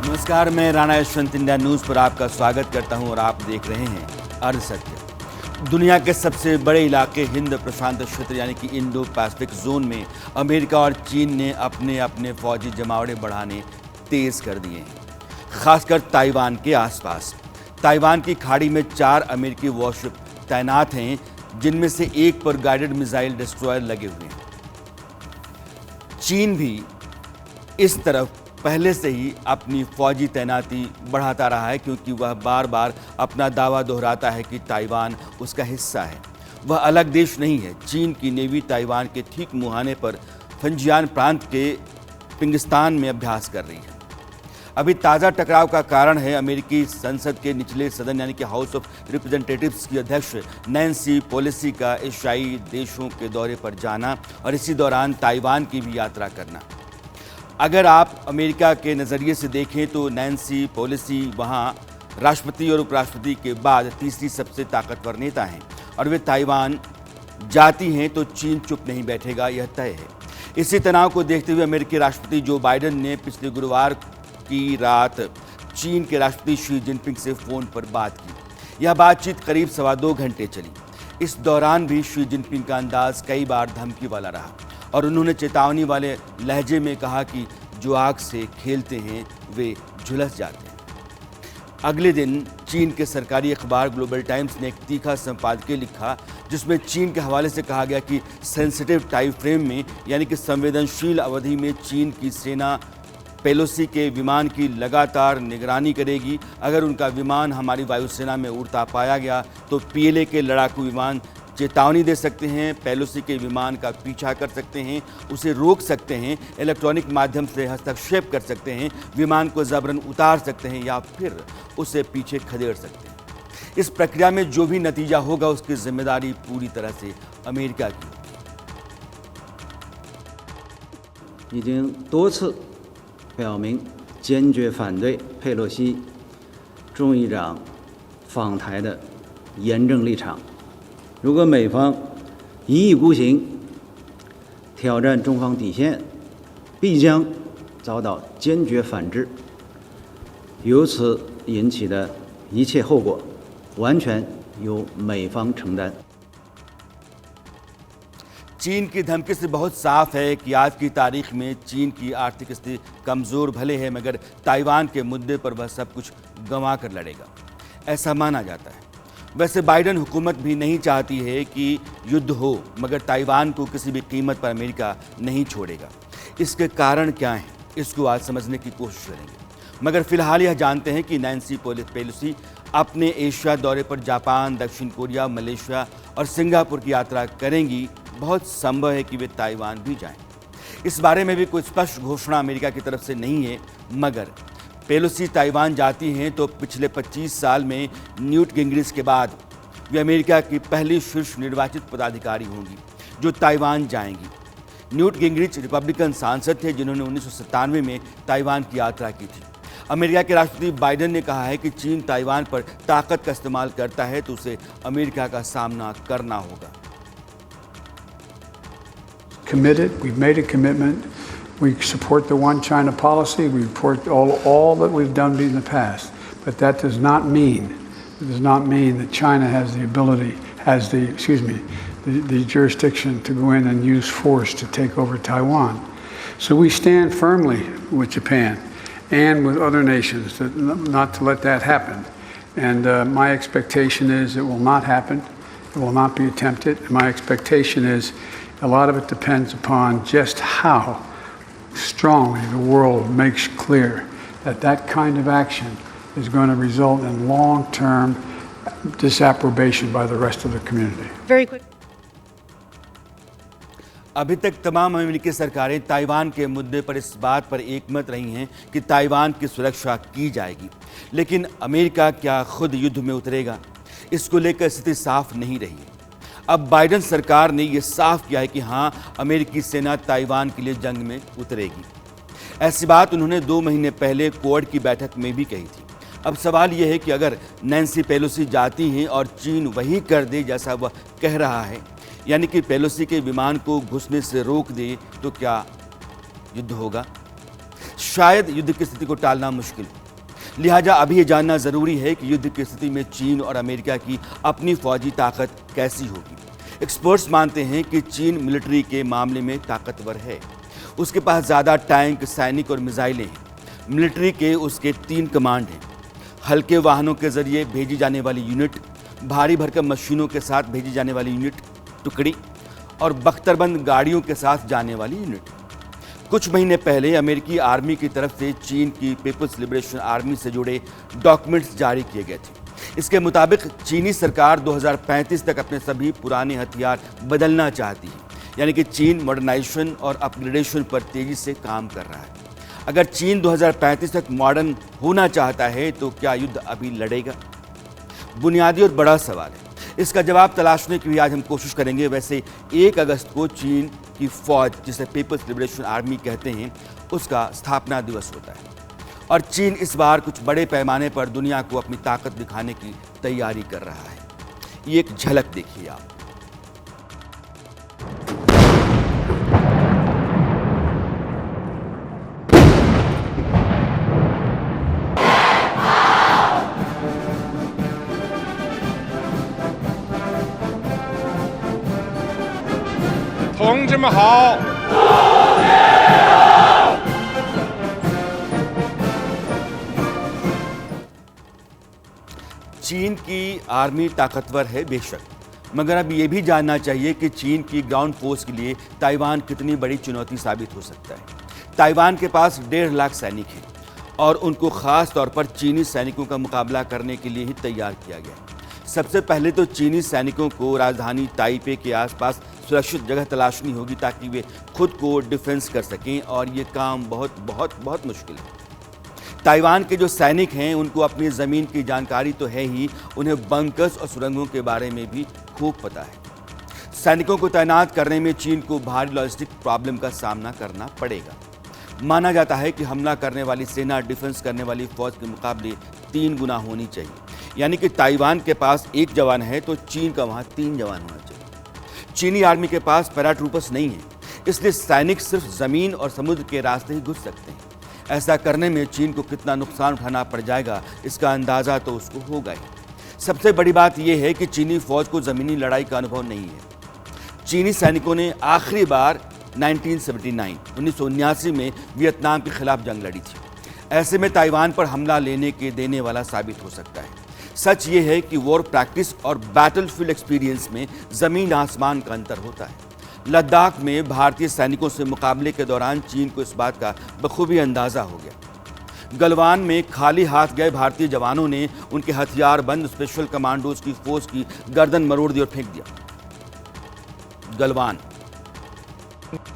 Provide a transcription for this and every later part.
नमस्कार, मैं Rana Yashwant India news पर आपका स्वागत करता हूं और आप देख रहे हैं अर्ध सत्य। दुनिया के सबसे बड़े इलाके हिंद प्रशांत क्षेत्र यानी कि इंडो पैसिफिक जोन में अमेरिका और चीन ने अपने अपने फौजी जमावड़े बढ़ाने तेज कर दिए हैं, खासकर ताइवान के आसपास। ताइवान की खाड़ी में 4 अमेरिकी वॉरशिप तैनात हैं, जिनमें से एक पर गाइडेड मिसाइल डिस्ट्रॉयर लगे हुए हैं। चीन भी इस तरफ पहले से ही अपनी फौजी तैनाती बढ़ाता रहा है, क्योंकि वह बार बार अपना दावा दोहराता है कि ताइवान उसका हिस्सा है, वह अलग देश नहीं है। चीन की नेवी ताइवान के ठीक मुहाने पर फंजियान प्रांत के पिंगिस्तान में अभ्यास कर रही है। अभी ताज़ा टकराव का कारण है अमेरिकी संसद के निचले सदन यानी कि हाउस ऑफ रिप्रेजेंटेटिव्स की अध्यक्ष नैन्सी पेलोसी का एशियाई देशों के दौरे पर जाना और इसी दौरान ताइवान की भी यात्रा करना। अगर आप अमेरिका के नज़रिए से देखें तो नैन्सी पेलोसी वहाँ राष्ट्रपति और उपराष्ट्रपति के बाद तीसरी सबसे ताकतवर नेता हैं और वे ताइवान जाती हैं तो चीन चुप नहीं बैठेगा, यह तय है। इसी तनाव को देखते हुए अमेरिकी राष्ट्रपति जो बाइडेन ने पिछले गुरुवार की रात चीन के राष्ट्रपति शी जिनपिंग से फ़ोन पर बात की। यह बातचीत करीब 2.25 घंटे चली। इस दौरान भी शी जिनपिंग का अंदाज कई बार धमकी वाला रहा और उन्होंने चेतावनी वाले लहजे में कहा कि जो आग से खेलते हैं वे झुलस जाते हैं। अगले दिन चीन के सरकारी अखबार ग्लोबल टाइम्स ने एक तीखा संपादकीय लिखा, जिसमें चीन के हवाले से कहा गया कि सेंसिटिव टाइम फ्रेम में यानी कि संवेदनशील अवधि में चीन की सेना पेलोसी के विमान की लगातार निगरानी करेगी। अगर उनका विमान हमारी वायुसेना में उड़ता पाया गया तो पीएलए के लड़ाकू विमान चेतावनी दे सकते हैं, पेलोसी के विमान का पीछा कर सकते हैं, उसे रोक सकते हैं, इलेक्ट्रॉनिक माध्यम से हस्तक्षेप कर सकते हैं, विमान को जबरन उतार सकते हैं या फिर उसे पीछे खदेड़ सकते हैं। इस प्रक्रिया में जो भी नतीजा होगा उसकी जिम्मेदारी पूरी तरह से अमेरिका की होगी। 已经多次表明坚决反对佩洛西众议长访台的严正立场。如果美方一意孤行，挑战中方底线，必将遭到坚决反制。由此引起的一切后果，完全由美方承担。 चीन की धमकी से बहुत साफ है कि आज की तारीख में चीन की आर्थिक स्थिति कमज़ोर भले है, मगर ताइवान के मुद्दे पर वह सब कुछ गंवा कर लड़ेगा, ऐसा माना जाता है। वैसे बाइडेन हुकूमत भी नहीं चाहती है कि युद्ध हो, मगर ताइवान को किसी भी कीमत पर अमेरिका नहीं छोड़ेगा। इसके कारण क्या हैं, इसको आज समझने की कोशिश करेंगे। मगर फिलहाल यह जानते हैं कि नैन्सी पेलोसी अपने एशिया दौरे पर जापान, दक्षिण कोरिया, मलेशिया और सिंगापुर की यात्रा करेंगी। बहुत संभव है कि वे ताइवान भी जाएं। इस बारे में भी कोई स्पष्ट घोषणा अमेरिका की तरफ से नहीं है, मगर पेलोसी ताइवान जाती हैं तो पिछले 25 साल में न्यूट गिंगरिच के बाद वे अमेरिका की पहली शीर्ष निर्वाचित पदाधिकारी होंगी जो ताइवान जाएंगी। न्यूट गिंगरिच रिपब्लिकन सांसद थे जिन्होंने 1997 में ताइवान की यात्रा की थी। अमेरिका के राष्ट्रपति बाइडेन ने कहा है कि चीन ताइवान पर ताकत का इस्तेमाल करता है तो उसे अमेरिका का सामना करना होगा। Committed. We've made a commitment. We support the one China policy. We support all that we've done in the past. But that does not mean that China has the ability, the jurisdiction to go in and use force to take over Taiwan. So we stand firmly with Japan and with other nations not to let that happen. And my expectation is it will not happen. It will not be attempted. And my expectation is a lot of it depends upon just how strongly the world makes clear that that kind of action is going to result in long-term disapprobation by the rest of the community. Very quick. अभी तक तमाम अमेरिकी सरकारें Taiwan के मुद्दे पर इस बात पर एकमत रही हैं कि ताइवान की सुरक्षा की जाएगी, लेकिन अमेरिका क्या खुद युद्ध में उतरेगा, इसको लेकर स्थिति साफ नहीं रही है। अब बाइडेन सरकार ने यह साफ किया है कि हाँ, अमेरिकी सेना ताइवान के लिए जंग में उतरेगी। ऐसी बात उन्होंने 2 महीने पहले क्वाड की बैठक में भी कही थी। अब सवाल यह है कि अगर नैन्सी पेलोसी जाती हैं और चीन वही कर दे जैसा वह कह रहा है, यानी कि पेलोसी के विमान को घुसने से रोक दे, तो क्या युद्ध होगा? शायद युद्ध की स्थिति को टालना मुश्किल हो। लिहाजा अभी ये जानना ज़रूरी है कि युद्ध की स्थिति में चीन और अमेरिका की अपनी फौजी ताकत कैसी होगी। एक्सपर्ट्स मानते हैं कि चीन मिलिट्री के मामले में ताकतवर है। उसके पास ज़्यादा टैंक, सैनिक और मिसाइलें हैं। मिलिट्री के उसके 3 कमांड हैं। हल्के वाहनों के जरिए भेजी जाने वाली यूनिट, भारी भरकम मशीनों के साथ भेजी जाने वाली यूनिट टुकड़ी और बख्तरबंद गाड़ियों के साथ जाने वाली यूनिट। कुछ महीने पहले अमेरिकी आर्मी की तरफ से चीन की पीपल्स लिबरेशन आर्मी से जुड़े डॉक्यूमेंट्स जारी किए गए थे। इसके मुताबिक चीनी सरकार 2035 तक अपने सभी पुराने हथियार बदलना चाहती है, यानी कि चीन मॉडर्नाइजेशन और अपग्रेडेशन पर तेजी से काम कर रहा है। अगर चीन 2035 तक मॉडर्न होना चाहता है तो क्या युद्ध अभी लड़ेगा? बुनियादी और बड़ा सवाल है। इसका जवाब तलाशने की भी आज हम कोशिश करेंगे। वैसे 1 अगस्त को चीन की फौज, जिसे पीपल्स लिबरेशन आर्मी कहते हैं, उसका स्थापना दिवस होता है और चीन इस बार कुछ बड़े पैमाने पर दुनिया को अपनी ताकत दिखाने की तैयारी कर रहा है। ये एक झलक देखिए आप। चीन की आर्मी ताकतवर है बेशक, मगर अब ये भी जानना चाहिए कि चीन की ग्राउंड फोर्स के लिए ताइवान कितनी बड़ी चुनौती साबित हो सकता है। ताइवान के पास 1.5 लाख सैनिक हैं और उनको खास तौर पर चीनी सैनिकों का मुकाबला करने के लिए ही तैयार किया गया है। सबसे पहले तो चीनी सैनिकों को राजधानी ताइपे के आसपास सुरक्षित जगह तलाशनी होगी ताकि वे खुद को डिफेंस कर सकें, और ये काम बहुत बहुत बहुत मुश्किल है। ताइवान के जो सैनिक हैं उनको अपनी ज़मीन की जानकारी तो है ही, उन्हें बंकर्स और सुरंगों के बारे में भी खूब पता है। सैनिकों को तैनात करने में चीन को भारी लॉजिस्टिक प्रॉब्लम का सामना करना पड़ेगा। माना जाता है कि हमला करने वाली सेना डिफेंस करने वाली फौज के मुकाबले 3 गुना होनी चाहिए, यानी कि ताइवान के पास 1 जवान है तो चीन का वहाँ 3 जवान होना चाहिए। चीनी आर्मी के पास पैराट्रूपर्स नहीं है, इसलिए सैनिक सिर्फ ज़मीन और समुद्र के रास्ते ही घुस सकते हैं। ऐसा करने में चीन को कितना नुकसान उठाना पड़ जाएगा, इसका अंदाज़ा तो उसको होगा ही। सबसे बड़ी बात यह है कि चीनी फौज को ज़मीनी लड़ाई का अनुभव नहीं है। चीनी सैनिकों ने आखिरी बार 1979 में वियतनाम के खिलाफ जंग लड़ी थी। ऐसे में ताइवान पर हमला लेने के देने वाला साबित हो सकता है। सच ये है कि वॉर प्रैक्टिस और बैटलफील्ड एक्सपीरियंस में ज़मीन आसमान का अंतर होता है। लद्दाख में भारतीय सैनिकों से मुकाबले के दौरान चीन को इस बात का बखूबी अंदाज़ा हो गया। गलवान में खाली हाथ गए भारतीय जवानों ने उनके हथियार बंद स्पेशल कमांडोज की फोर्स की गर्दन मरोड़ दी और फेंक दिया। गलवान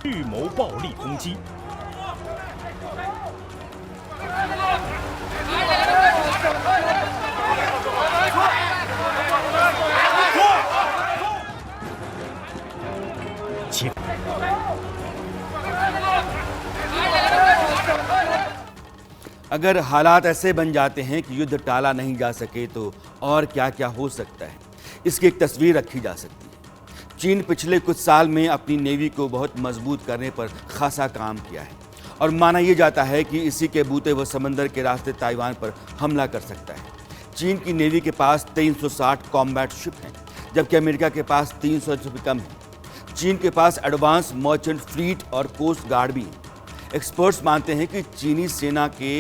预谋暴力攻击。 अगर हालात ऐसे बन जाते हैं कि युद्ध टाला नहीं जा सके तो और क्या क्या हो सकता है, इसकी एक तस्वीर रखी जा सकती है। चीन पिछले कुछ साल में अपनी नेवी को बहुत मजबूत करने पर खासा काम किया है और माना यह जाता है कि इसी के बूते वह समंदर के रास्ते ताइवान पर हमला कर सकता है। चीन की नेवी के पास 360 कॉम्बैट शिप हैं, जबकि अमेरिका के पास 300 से भी कम है। चीन के पास एडवांस मर्चेंट फ्लीट और कोस्ट गार्ड भी हैं। एक्सपर्ट्स मानते हैं कि चीनी सेना के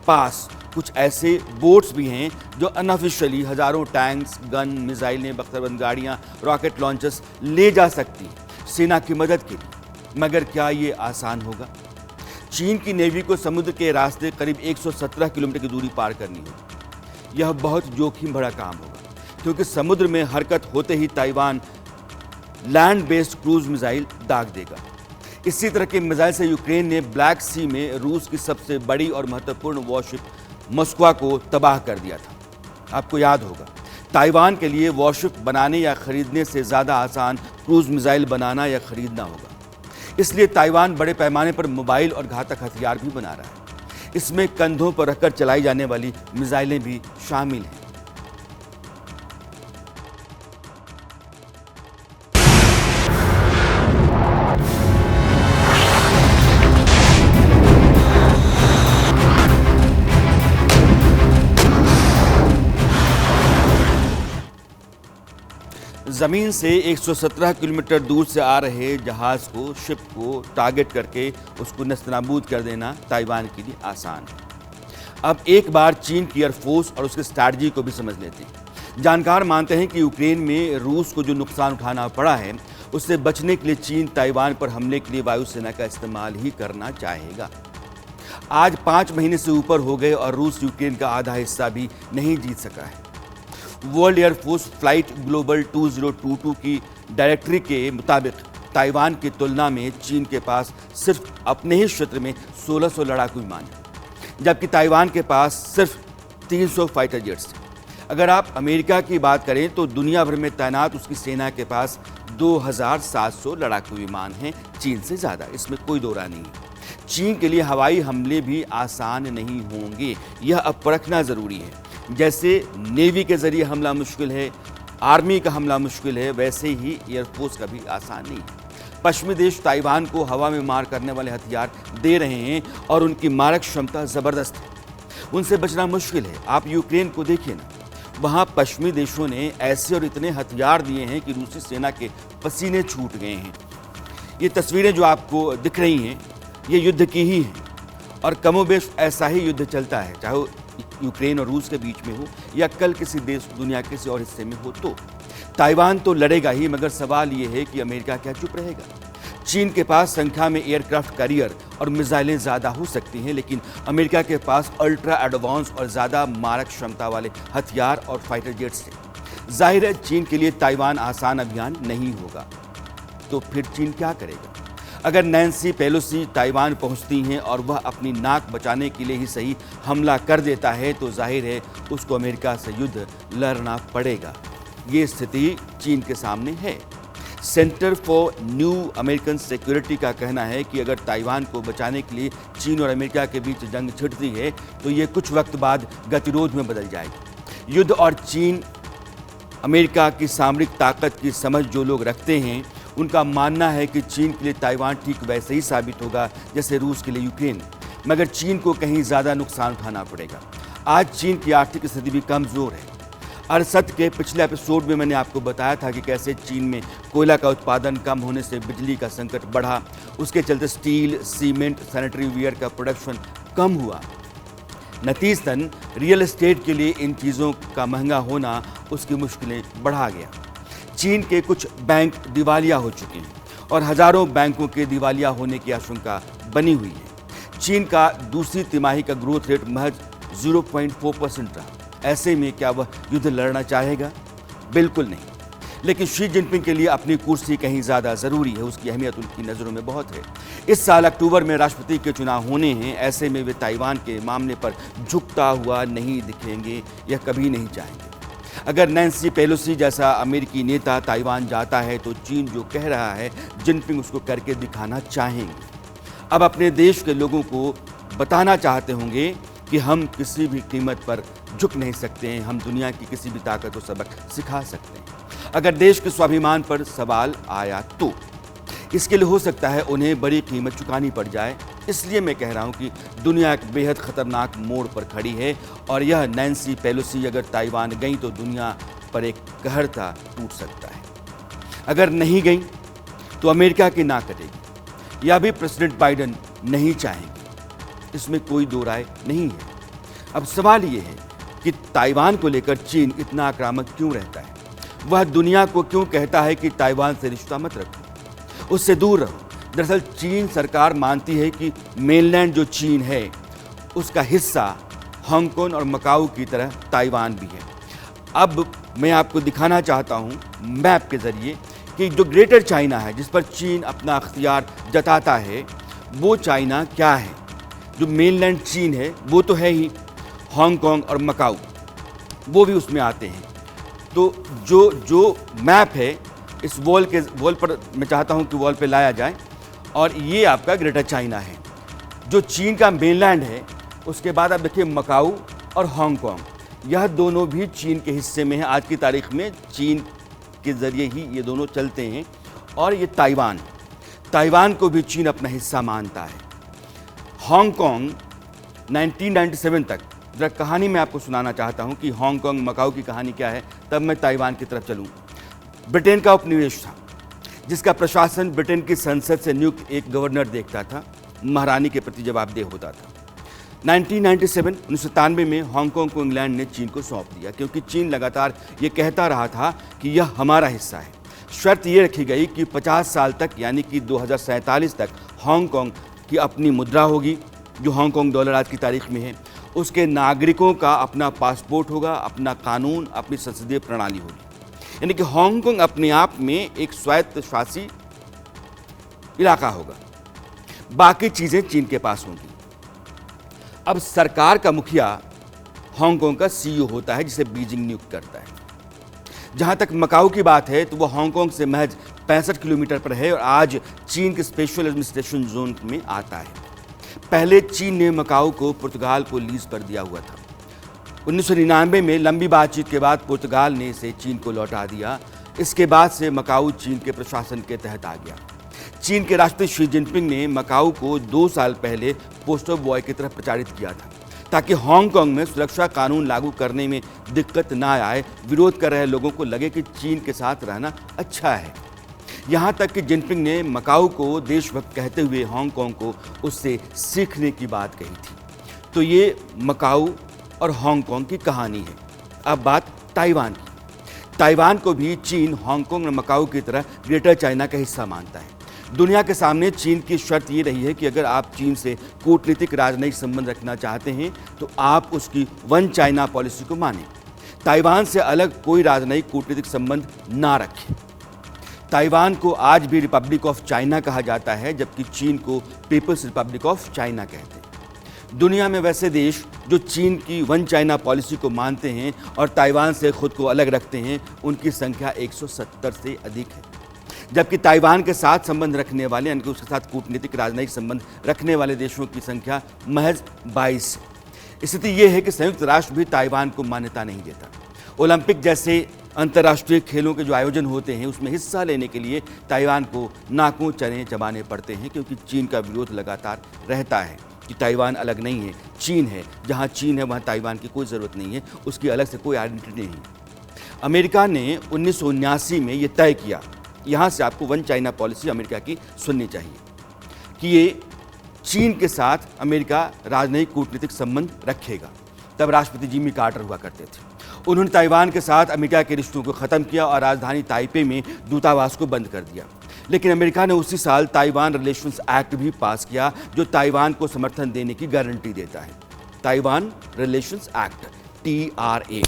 पास कुछ ऐसे बोट्स भी हैं जो अनऑफिशियली हज़ारों टैंक्स, गन, मिसाइलें, बख्तरबंद गाड़ियाँ, रॉकेट लॉन्चर्स ले जा सकती हैं सेना की मदद के लिए। मगर क्या ये आसान होगा? चीन की नेवी को समुद्र के रास्ते करीब 117 किलोमीटर की दूरी पार करनी होगी। यह बहुत जोखिम भरा काम होगा, क्योंकि समुद्र में हरकत होते ही Taiwan land based cruise missile दाग देगा। इसी तरह के मिसाइल से यूक्रेन ने ब्लैक सी में रूस की सबसे बड़ी और महत्वपूर्ण वॉरशिप मॉस्को को तबाह कर दिया था। आपको याद होगा, ताइवान के लिए वॉरशिप बनाने या खरीदने से ज़्यादा आसान क्रूज मिसाइल बनाना या खरीदना होगा। इसलिए ताइवान बड़े पैमाने पर मोबाइल और घातक हथियार भी बना रहा है। इसमें कंधों पर रखकर चलाई जाने वाली मिसाइलें भी शामिल हैं। ज़मीन से 117 किलोमीटर दूर से आ रहे जहाज़ को, शिप को टारगेट करके उसको नस्तनाबूद कर देना ताइवान के लिए आसान है। अब एक बार चीन की एयरफोर्स और उसके स्ट्रैटेजी को भी समझ लेते हैं। जानकार मानते हैं कि यूक्रेन में रूस को जो नुकसान उठाना पड़ा है, उससे बचने के लिए चीन ताइवान पर हमले के लिए वायुसेना का इस्तेमाल ही करना चाहेगा। आज 5 महीने से ऊपर हो गए और रूस यूक्रेन का आधा हिस्सा भी नहीं जीत सका है। वर्ल्ड एयरफोर्स फ्लाइट ग्लोबल 2022 की डायरेक्टरी के मुताबिक ताइवान की तुलना में चीन के पास सिर्फ अपने ही क्षेत्र में 1600 लड़ाकू विमान हैं, जबकि ताइवान के पास सिर्फ 300 फाइटर जेट्स हैं। अगर आप अमेरिका की बात करें तो दुनिया भर में तैनात उसकी सेना के पास 2700 लड़ाकू विमान हैं, चीन से ज़्यादा, इसमें कोई दो राय नहीं है। चीन के लिए हवाई हमले भी आसान नहीं होंगे, यह अब परखना ज़रूरी है। जैसे नेवी के ज़रिए हमला मुश्किल है, आर्मी का हमला मुश्किल है, वैसे ही एयरफोर्स का भी आसान नहीं है। पश्चिमी देश ताइवान को हवा में मार करने वाले हथियार दे रहे हैं और उनकी मारक क्षमता ज़बरदस्त है, उनसे बचना मुश्किल है। आप यूक्रेन को देखिए ना, वहाँ पश्चिमी देशों ने ऐसे और इतने हथियार दिए हैं कि रूसी सेना के पसीने छूट गए हैं। ये तस्वीरें जो आपको दिख रही हैं, ये युद्ध की ही हैं और कमोबेश ऐसा ही युद्ध चलता है, चाहे वो यूक्रेन और रूस के बीच में हो या कल किसी देश दुनिया के किसी और हिस्से में हो। तो ताइवान तो लड़ेगा ही, मगर सवाल ये है कि अमेरिका क्या चुप रहेगा? चीन के पास संख्या में एयरक्राफ्ट कैरियर और मिसाइलें ज़्यादा हो सकती हैं, लेकिन अमेरिका के पास अल्ट्रा एडवांस और ज़्यादा मारक क्षमता वाले हथियार और फाइटर जेट्स हैं। जाहिर है चीन के लिए ताइवान आसान अभियान नहीं होगा। तो फिर चीन क्या करेगा? अगर नैन्सी पेलोसी ताइवान पहुंचती हैं और वह अपनी नाक बचाने के लिए ही सही हमला कर देता है, तो जाहिर है उसको अमेरिका से युद्ध लड़ना पड़ेगा। ये स्थिति चीन के सामने है। Centre for new American security का कहना है कि अगर ताइवान को बचाने के लिए चीन और अमेरिका के बीच जंग छिड़ती है, तो ये कुछ वक्त बाद गतिरोध में बदल जाएगी। युद्ध और चीन अमेरिका की सामरिक ताकत की समझ जो लोग रखते हैं, उनका मानना है कि चीन के लिए ताइवान ठीक वैसे ही साबित होगा जैसे रूस के लिए यूक्रेन, मगर चीन को कहीं ज़्यादा नुकसान उठाना पड़ेगा। आज चीन की आर्थिक स्थिति भी कमज़ोर है। अरसद के पिछले एपिसोड में मैंने आपको बताया था कि कैसे चीन में कोयला का उत्पादन कम होने से बिजली का संकट बढ़ा, उसके चलते स्टील, सीमेंट, सैनिटरी वेयर का प्रोडक्शन कम हुआ। नतीजतन रियल एस्टेट के लिए इन चीज़ों का महंगा होना उसकी मुश्किलें बढ़ा गया। चीन के कुछ बैंक दिवालिया हो चुके हैं और हज़ारों बैंकों के दिवालिया होने की आशंका बनी हुई है। चीन का दूसरी तिमाही का ग्रोथ रेट महज 0.4% रहा। ऐसे में क्या वह युद्ध लड़ना चाहेगा? बिल्कुल नहीं। लेकिन शी जिनपिंग के लिए अपनी कुर्सी कहीं ज़्यादा ज़रूरी है, उसकी अहमियत उनकी नज़रों में बहुत है। इस साल अक्टूबर में राष्ट्रपति के चुनाव होने हैं, ऐसे में वे ताइवान के मामले पर झुकता हुआ नहीं दिखेंगे, यह कभी नहीं चाहेंगे। अगर नैन्सी पेलोसी जैसा अमेरिकी नेता ताइवान जाता है, तो चीन जो कह रहा है जिनपिंग उसको करके दिखाना चाहेंगे। अब अपने देश के लोगों को बताना चाहते होंगे कि हम किसी भी कीमत पर झुक नहीं सकते हैं, हम दुनिया की किसी भी ताकत को सबक सिखा सकते हैं। अगर देश के स्वाभिमान पर सवाल आया तो इसके लिए हो सकता है उन्हें बड़ी कीमत चुकानी पड़ जाए। इसलिए मैं कह रहा हूं कि दुनिया एक बेहद खतरनाक मोड़ पर खड़ी है और यह नैन्सी पेलोसी अगर ताइवान गई तो दुनिया पर एक कहरता टूट सकता है। अगर नहीं गई तो अमेरिका की नाक कटेगी। यह भी प्रेसिडेंट बाइडेन नहीं चाहेंगे, इसमें कोई दो राय नहीं है। अब सवाल ये है कि ताइवान को लेकर चीन इतना आक्रामक क्यों रहता है? वह दुनिया को क्यों कहता है कि ताइवान से रिश्ता मत रखो, उससे दूर रहो? दरअसल चीन सरकार मानती है कि मेनलैंड जो चीन है उसका हिस्सा हांगकांग और मकाऊ की तरह ताइवान भी है। अब मैं आपको दिखाना चाहता हूँ मैप के ज़रिए कि जो ग्रेटर चाइना है, जिस पर चीन अपना अख्तियार जताता है, वो चाइना क्या है। जो मेनलैंड चीन है वो तो है ही, हांगकांग और मकाऊ वो भी उसमें आते हैं। तो जो मैप है इस वॉल पर मैं चाहता हूं कि वॉल पे लाया जाए, और ये आपका ग्रेटर चाइना है। जो चीन का मेनलैंड है, उसके बाद आप देखिए मकाऊ और हांगकांग, यह दोनों भी चीन के हिस्से में हैं। आज की तारीख में चीन के ज़रिए ही ये दोनों चलते हैं। और ये ताइवान को भी चीन अपना हिस्सा मानता है। हांगकांग 1997 तक, जरा कहानी मैं आपको सुनाना चाहता हूं कि हांगकांग मकाऊ की कहानी क्या है, तब मैं ताइवान की तरफ चलूं। ब्रिटेन का उपनिवेश था, जिसका प्रशासन ब्रिटेन की संसद से नियुक्त एक गवर्नर देखता था, महारानी के प्रति जवाबदेह होता था। 1997 में हांगकांग को इंग्लैंड ने चीन को सौंप दिया, क्योंकि चीन लगातार ये कहता रहा था कि यह हमारा हिस्सा है। शर्त ये रखी गई कि 50 साल तक, यानी कि 2047 तक हांगकांग की अपनी मुद्रा होगी, जो हांगकांग डॉलर आज की तारीख में है। उसके नागरिकों का अपना पासपोर्ट होगा, अपना कानून, अपनी संसदीय प्रणाली होगी। यानी कि हांगकांग अपने आप में एक स्वायत्तशासी इलाका होगा, बाकी चीज़ें चीन के पास होंगी। अब सरकार का मुखिया हांगकांग का सीईओ होता है, जिसे बीजिंग नियुक्त करता है। जहां तक मकाऊ की बात है तो वह हांगकांग से महज 65 किलोमीटर पर है और आज चीन के स्पेशल एडमिनिस्ट्रेशन जोन में आता है। पहले चीन ने मकाऊ को पुर्तगाल को लीज पर दिया हुआ था। 1999 में लंबी बातचीत के बाद पुर्तगाल ने इसे चीन को लौटा दिया। इसके बाद से मकाऊ चीन के प्रशासन के तहत आ गया। चीन के राष्ट्रपति शी जिनपिंग ने मकाऊ को 2 साल पहले पोस्टर बॉय की तरह प्रचारित किया था, ताकि हांगकांग में सुरक्षा कानून लागू करने में दिक्कत ना आए। विरोध कर रहे लोगों को लगे कि चीन के साथ रहना अच्छा है। यहाँ तक कि जिनपिंग ने मकाऊ को देशभक्त कहते हुए हांगकांग को उससे सीखने की बात कही थी। तो ये मकाऊ और हांगकांग की कहानी है। अब बात ताइवान की। ताइवान को भी चीन हांगकांग और मकाऊ की तरह ग्रेटर चाइना का हिस्सा मानता है। दुनिया के सामने चीन की शर्त ये रही है कि अगर आप चीन से कूटनीतिक राजनयिक संबंध रखना चाहते हैं तो आप उसकी वन चाइना पॉलिसी को मानें। ताइवान से अलग कोई राजनयिक कूटनीतिक संबंध ना रखें। ताइवान को आज भी रिपब्लिक ऑफ चाइना कहा जाता है, जबकि चीन को पीपल्स रिपब्लिक ऑफ चाइना कहते हैं। दुनिया में वैसे देश जो चीन की वन चाइना पॉलिसी को मानते हैं और ताइवान से खुद को अलग रखते हैं, उनकी संख्या 170 से अधिक है। जबकि ताइवान के साथ संबंध रखने वाले, यानी कि उसके साथ कूटनीतिक राजनयिक संबंध रखने वाले देशों की संख्या महज 22 है। स्थिति ये है कि संयुक्त राष्ट्र भी ताइवान को मान्यता नहीं देता। ओलंपिक जैसे अंतर्राष्ट्रीय खेलों के जो आयोजन होते हैं, उसमें हिस्सा लेने के लिए ताइवान को नाकों चने चबाने पड़ते हैं, क्योंकि चीन का विरोध लगातार रहता है कि ताइवान अलग नहीं है, चीन है। जहाँ चीन है वहाँ ताइवान की कोई ज़रूरत नहीं है, उसकी अलग से कोई आइडेंटिटी नहीं है। अमेरिका ने 1979 में ये तय किया, यहाँ से आपको वन चाइना पॉलिसी अमेरिका की सुननी चाहिए, कि ये चीन के साथ अमेरिका राजनयिक कूटनीतिक संबंध रखेगा। तब राष्ट्रपति जिमी कार्टर हुआ करते थे। उन्होंने ताइवान के साथ अमेरिका के रिश्तों को ख़त्म किया और राजधानी ताइपे में दूतावास को बंद कर दिया। लेकिन अमेरिका ने उसी साल ताइवान रिलेशंस एक्ट भी पास किया, जो ताइवान को समर्थन देने की गारंटी देता है। Taiwan relations act, TRA।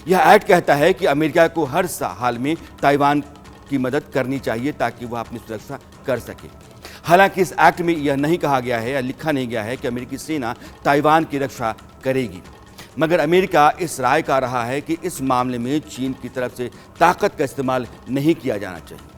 यह एक्ट कहता है कि अमेरिका को हर हाल में ताइवान की मदद करनी चाहिए ताकि वह अपनी सुरक्षा कर सके। हालांकि इस एक्ट में यह नहीं कहा गया है या लिखा नहीं गया है कि अमेरिकी सेना ताइवान की रक्षा करेगी, मगर अमेरिका इस राय का रहा है कि इस मामले में चीन की तरफ से ताकत का इस्तेमाल नहीं किया जाना चाहिए।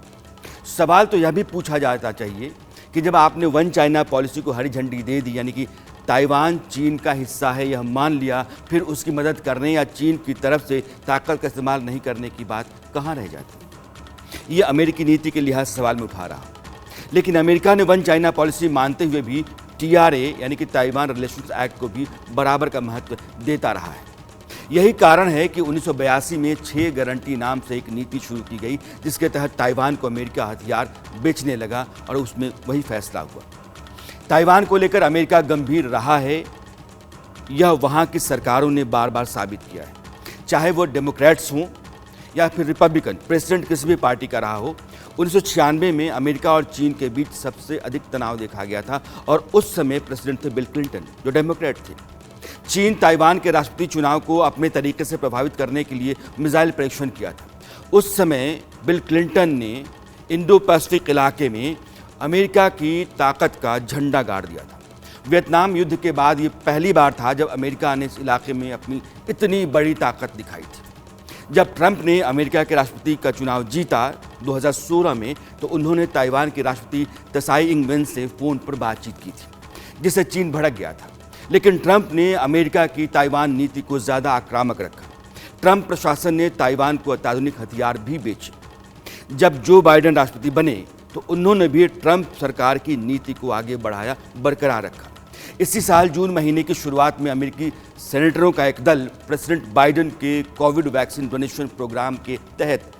सवाल तो यह भी पूछा जाना चाहिए कि जब आपने वन चाइना पॉलिसी को हरी झंडी दे दी, यानी कि ताइवान चीन का हिस्सा है यह मान लिया, फिर उसकी मदद करने या चीन की तरफ से ताकत का इस्तेमाल नहीं करने की बात कहाँ रह जाती? ये अमेरिकी नीति के लिहाज से सवाल में उठा रहा। लेकिन अमेरिका ने वन चाइना पॉलिसी मानते हुए भी TRA यानी कि ताइवान रिलेशंस एक्ट को भी बराबर का महत्व देता रहा है। यही कारण है कि 1982 में 6 गारंटी नाम से एक नीति शुरू की गई, जिसके तहत ताइवान को अमेरिका हथियार बेचने लगा और उसमें वही फैसला हुआ। ताइवान को लेकर अमेरिका गंभीर रहा है, यह वहाँ की सरकारों ने बार बार साबित किया है। चाहे वो डेमोक्रेट्स हों या फिर रिपब्लिकन, प्रेसिडेंट किसी भी पार्टी का रहा हो। 1996 में अमेरिका और चीन के बीच सबसे अधिक तनाव देखा गया था और उस समय प्रेसिडेंट थे बिल क्लिंटन, जो डेमोक्रेट थे। चीन ताइवान के राष्ट्रपति चुनाव को अपने तरीके से प्रभावित करने के लिए मिसाइल परीक्षण किया था। उस समय बिल क्लिंटन ने इंडो पैसिफिक इलाके में अमेरिका की ताकत का झंडा गाड़ दिया था। वियतनाम युद्ध के बाद ये पहली बार था जब अमेरिका ने इस इलाके में अपनी इतनी बड़ी ताकत दिखाई थी। जब ट्रंप ने अमेरिका के राष्ट्रपति का चुनाव जीता 2016 में, तो उन्होंने ताइवान के राष्ट्रपति त्साई इंग वेन से फ़ोन पर बातचीत की थी, जिससे चीन भड़क गया था। लेकिन ट्रंप ने अमेरिका की ताइवान नीति को ज़्यादा आक्रामक रखा। ट्रंप प्रशासन ने ताइवान को अत्याधुनिक हथियार भी बेचे। जब जो बाइडेन राष्ट्रपति बने तो उन्होंने भी ट्रंप सरकार की नीति को आगे बढ़ाया, बरकरार रखा। इसी साल जून महीने की शुरुआत में अमेरिकी सेनेटरों का एक दल प्रेसिडेंट बाइडेन के कोविड वैक्सीन डोनेशन प्रोग्राम के तहत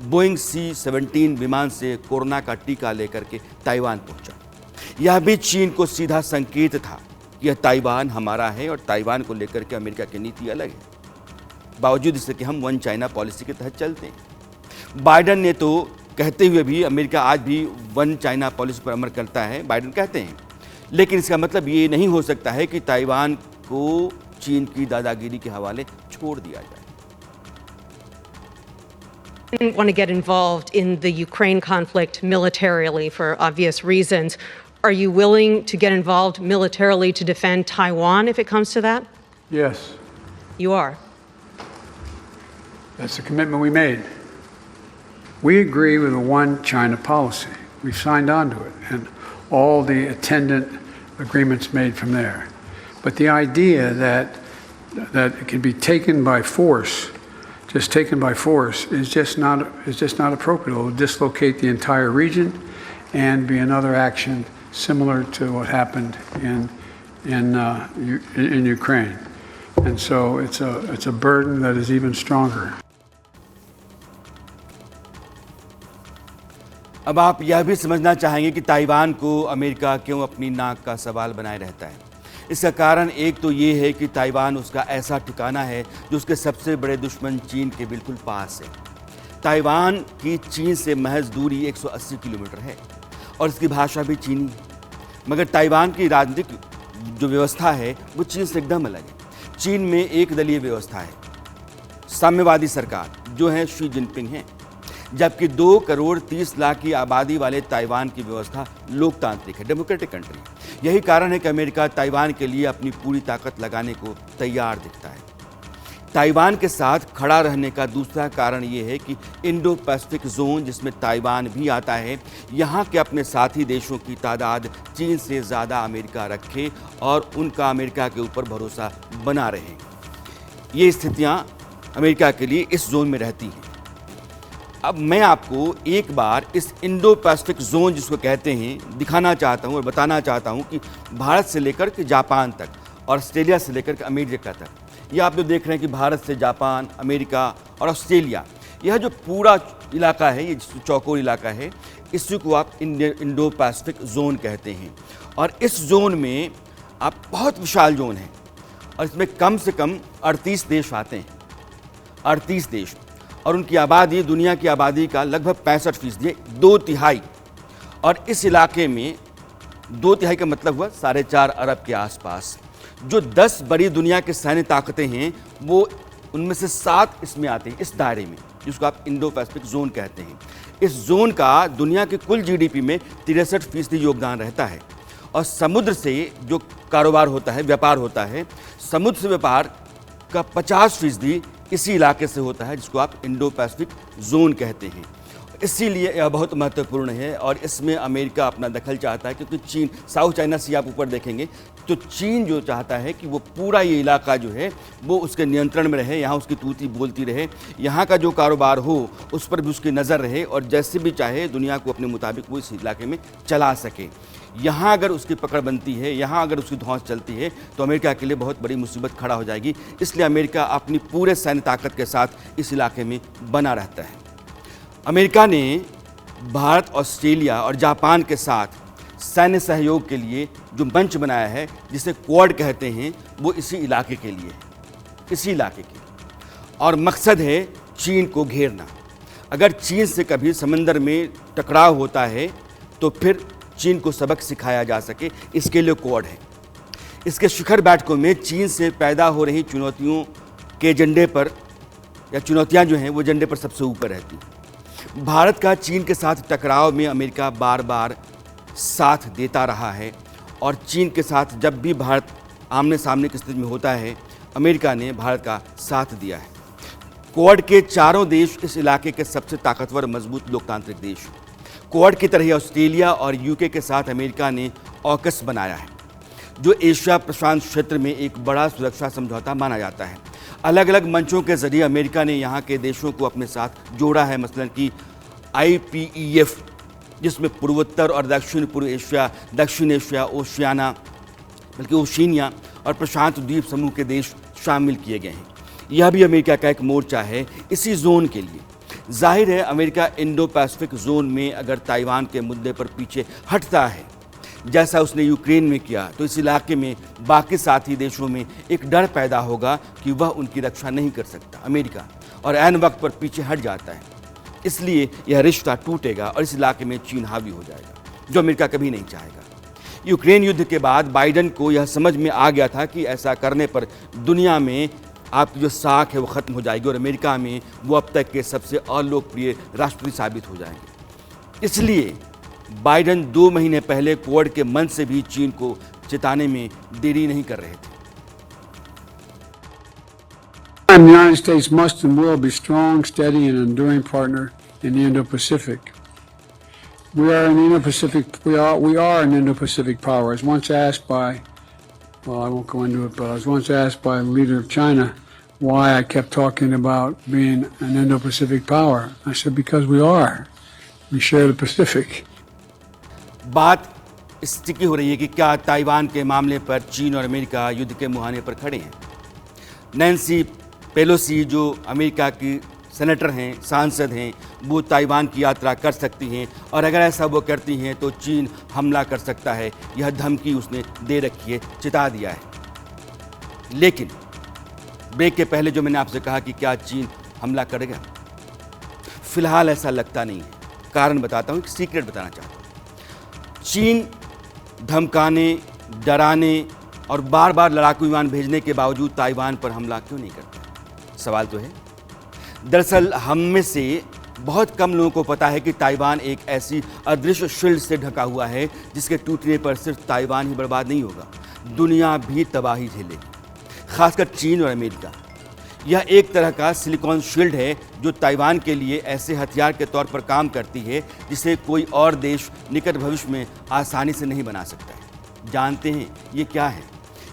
बोइंग C-17 विमान से कोरोना का टीका लेकर के ताइवान पहुंचा। यह भी चीन को सीधा संकेत था कि यह ताइवान हमारा है और ताइवान को लेकर के अमेरिका की नीति अलग है, बावजूद इससे कि हम वन चाइना पॉलिसी के तहत चलते हैं। बाइडन ने तो कहते हुए भी अमेरिका आज भी वन चाइना पॉलिसी पर अमल करता है, बाइडन कहते हैं, लेकिन इसका मतलब ये नहीं हो सकता है कि ताइवान को चीन की दादागिरी के हवाले छोड़ दिया जाए। Didn't want to get involved in the Ukraine conflict militarily for obvious reasons. Are you willing to get involved militarily to defend Taiwan if it comes to that? Yes, You are. that's the commitment we made. We agree with the one China policy. We signed on to it and all the attendant agreements made from there. But the idea that it can be taken by force, just taken by force, is just not appropriate. It will dislocate the entire region and be another action similar to what happened in Ukraine. And so it's a burden that is even stronger. अब आप यह भी समझना चाहेंगे कि Taiwan को America क्यों अपनी नाक का सवाल बनाए रहता है। इसका कारण एक तो ये है कि ताइवान उसका ऐसा ठिकाना है जो उसके सबसे बड़े दुश्मन चीन के बिल्कुल पास है। ताइवान की चीन से महज दूरी 180 किलोमीटर है और इसकी भाषा भी चीनी है, मगर ताइवान की राजनीतिक जो व्यवस्था है वो चीन से एकदम अलग है। चीन में एक दलीय व्यवस्था है, साम्यवादी सरकार जो है शी जिनपिंग है, जबकि 2 करोड़ 30 लाख की आबादी वाले ताइवान की व्यवस्था लोकतांत्रिक है, डेमोक्रेटिक कंट्री। यही कारण है कि अमेरिका ताइवान के लिए अपनी पूरी ताकत लगाने को तैयार दिखता है। ताइवान के साथ खड़ा रहने का दूसरा कारण ये है कि इंडो पैसिफिक जोन, जिसमें ताइवान भी आता है, यहाँ के अपने साथी देशों की तादाद चीन से ज़्यादा अमेरिका रखे और उनका अमेरिका के ऊपर भरोसा बना रहे। ये स्थितियाँ अमेरिका के लिए इस जोन में रहती हैं। अब मैं आपको एक बार इस इंडो पैसिफिक जोन जिसको कहते हैं दिखाना चाहता हूँ और बताना चाहता हूँ कि भारत से लेकर के जापान तक और ऑस्ट्रेलिया से लेकर के अमेरिका तक, ये आप जो देख रहे हैं कि भारत से जापान, अमेरिका और ऑस्ट्रेलिया, यह जो पूरा इलाका है, ये चौकोर इलाका है, इसी को आप इंडो पैसिफिक जोन कहते हैं। और इस जोन में आप बहुत विशाल जोन है और इसमें कम से कम 38 देश आते हैं, 38 देश, और उनकी आबादी दुनिया की आबादी का लगभग 65% है, 2/3। और इस इलाके में 2/3 का मतलब हुआ 4.5 अरब के आसपास। जो 10 बड़ी दुनिया की सैन्य ताकतें हैं वो उनमें से 7 इसमें आते हैं, इस दायरे में, जिसको आप इंडो पैसिफिक जोन कहते हैं। इस जोन का दुनिया के कुल GDP में 63% योगदान रहता है। और समुद्र से जो कारोबार होता है, व्यापार होता है, समुद्र से व्यापार का 50% इसी इलाके से होता है, जिसको आप इंडो पैसिफिक जोन कहते हैं। इसीलिए यह बहुत महत्वपूर्ण है और इसमें अमेरिका अपना दखल चाहता है, क्योंकि चीन, साउथ चाइना सी आप ऊपर देखेंगे तो चीन जो चाहता है कि वो पूरा ये इलाका जो है वो उसके नियंत्रण में रहे, यहाँ उसकी तूती बोलती रहे, यहाँ का जो कारोबार हो उस पर भी उसकी नज़र रहे और जैसे भी चाहे दुनिया को अपने मुताबिक वो इस इलाके में चला सके। यहाँ अगर उसकी पकड़ बनती है, यहाँ अगर उसकी धौंस चलती है तो अमेरिका के लिए बहुत बड़ी मुसीबत खड़ा हो जाएगी। इसलिए अमेरिका अपनी पूरे सैन्य ताकत के साथ इस इलाके में बना रहता है। अमेरिका ने भारत, ऑस्ट्रेलिया और जापान के साथ सैन्य सहयोग के लिए जो मंच बनाया है, जिसे क्वाड कहते हैं, वो इसी इलाके के लिए, इसी इलाके के, और मकसद है चीन को घेरना। अगर चीन से कभी समंदर में टकराव होता है तो फिर चीन को सबक सिखाया जा सके, इसके लिए क्वाड है। इसके शिखर बैठकों में चीन से पैदा हो रही चुनौतियों के एजेंडे पर, या चुनौतियां जो हैं वो एजेंडे पर सबसे ऊपर रहती हैं। भारत का चीन के साथ टकराव में अमेरिका बार बार साथ देता रहा है और चीन के साथ जब भी भारत आमने सामने की स्थिति में होता है, अमेरिका ने भारत का साथ दिया है। क्वाड के चारों देश इस इलाके के सबसे ताकतवर, मजबूत लोकतांत्रिक देश। क्वाड की तरह ऑस्ट्रेलिया और यूके के साथ अमेरिका ने ऑकस बनाया है, जो एशिया प्रशांत क्षेत्र में एक बड़ा सुरक्षा समझौता माना जाता है। अलग अलग मंचों के जरिए अमेरिका ने यहाँ के देशों को अपने साथ जोड़ा है, मसलन कि IPEF, जिसमें पूर्वोत्तर और दक्षिण पूर्व एशिया, दक्षिण एशिया, ओशियाना बल्कि ओशिनिया और प्रशांत द्वीप समूह के देश शामिल किए गए हैं। यह भी अमेरिका का एक मोर्चा है इसी जोन के लिए। जाहिर है अमेरिका इंडो पैसिफिक जोन में अगर ताइवान के मुद्दे पर पीछे हटता है, जैसा उसने यूक्रेन में किया, तो इस इलाके में बाकी साथी देशों में एक डर पैदा होगा कि वह उनकी रक्षा नहीं कर सकता अमेरिका, और ऐन वक्त पर पीछे हट जाता है। इसलिए यह रिश्ता टूटेगा और इस इलाके में चीन हावी हो जाएगा, जो अमेरिका कभी नहीं चाहेगा। यूक्रेन युद्ध के बाद बाइडेन को यह समझ में आ गया था कि ऐसा करने पर दुनिया में आपकी जो साख है वो ख़त्म हो जाएगी और अमेरिका में वो अब तक के सबसे अलोकप्रिय राष्ट्रपति साबित हो जाएंगे। इसलिए बाइडेन 2 महीने पहले क्वाड के मंच से भी चीन को चिताने में देरी नहीं कर रहे थे। The United States must and will be strong, steady, and enduring partner in the Indo-Pacific. We are an Indo-Pacific power. As once asked by, well, I won't go into it, but I was once asked by the leader of China why I kept talking about being an Indo-Pacific power. I said, because we are. We share the Pacific. बात sticky हो रही है कि क्या Taiwan के मामले पर चीन और अमेरिका युद्ध के मुहाने पर खड़े हैं। नैन्सी पेलोसी जो अमेरिका की सेनेटर हैं, सांसद हैं, वो ताइवान की यात्रा कर सकती हैं और अगर ऐसा वो करती हैं तो चीन हमला कर सकता है। यह धमकी उसने दे रखी है, चिता दिया है। लेकिन ब्रेक के पहले जो मैंने आपसे कहा कि क्या चीन हमला करेगा, फिलहाल ऐसा लगता नहीं है। कारण बताता हूँ, एक सीक्रेट बताना चाहता हूँ। चीन धमकाने, डराने और बार बार लड़ाकू विमान भेजने के बावजूद ताइवान पर हमला क्यों नहीं करता? सवाल तो है। दरअसल हम में से बहुत कम लोगों को पता है कि ताइवान एक ऐसी अदृश्य शील्ड से ढका हुआ है जिसके टूटने पर सिर्फ ताइवान ही बर्बाद नहीं होगा, दुनिया भी तबाही झेलेगी, खासकर चीन और अमेरिका। यह एक तरह का सिलिकॉन शील्ड है जो ताइवान के लिए ऐसे हथियार के तौर पर काम करती है जिसे कोई और देश निकट भविष्य में आसानी से नहीं बना सकता है। जानते हैं ये क्या है?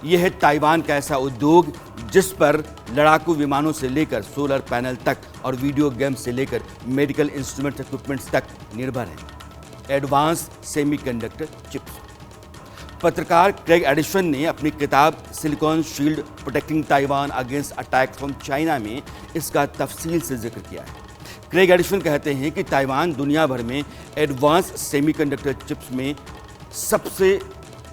यह है ताइवान का ऐसा उद्योग जिस पर लड़ाकू विमानों से लेकर सोलर पैनल तक और वीडियो गेम्स से लेकर मेडिकल इंस्ट्रूमेंट इक्विपमेंट्स तक निर्भर है, एडवांस सेमीकंडक्टर चिप्स। पत्रकार क्रेग एडिसन ने अपनी किताब silicon shield protecting Taiwan against attack from China में इसका तफसील से जिक्र किया है। क्रेग एडिसन कहते हैं कि ताइवान दुनिया भर में एडवांस सेमीकंडक्टर चिप्स में सबसे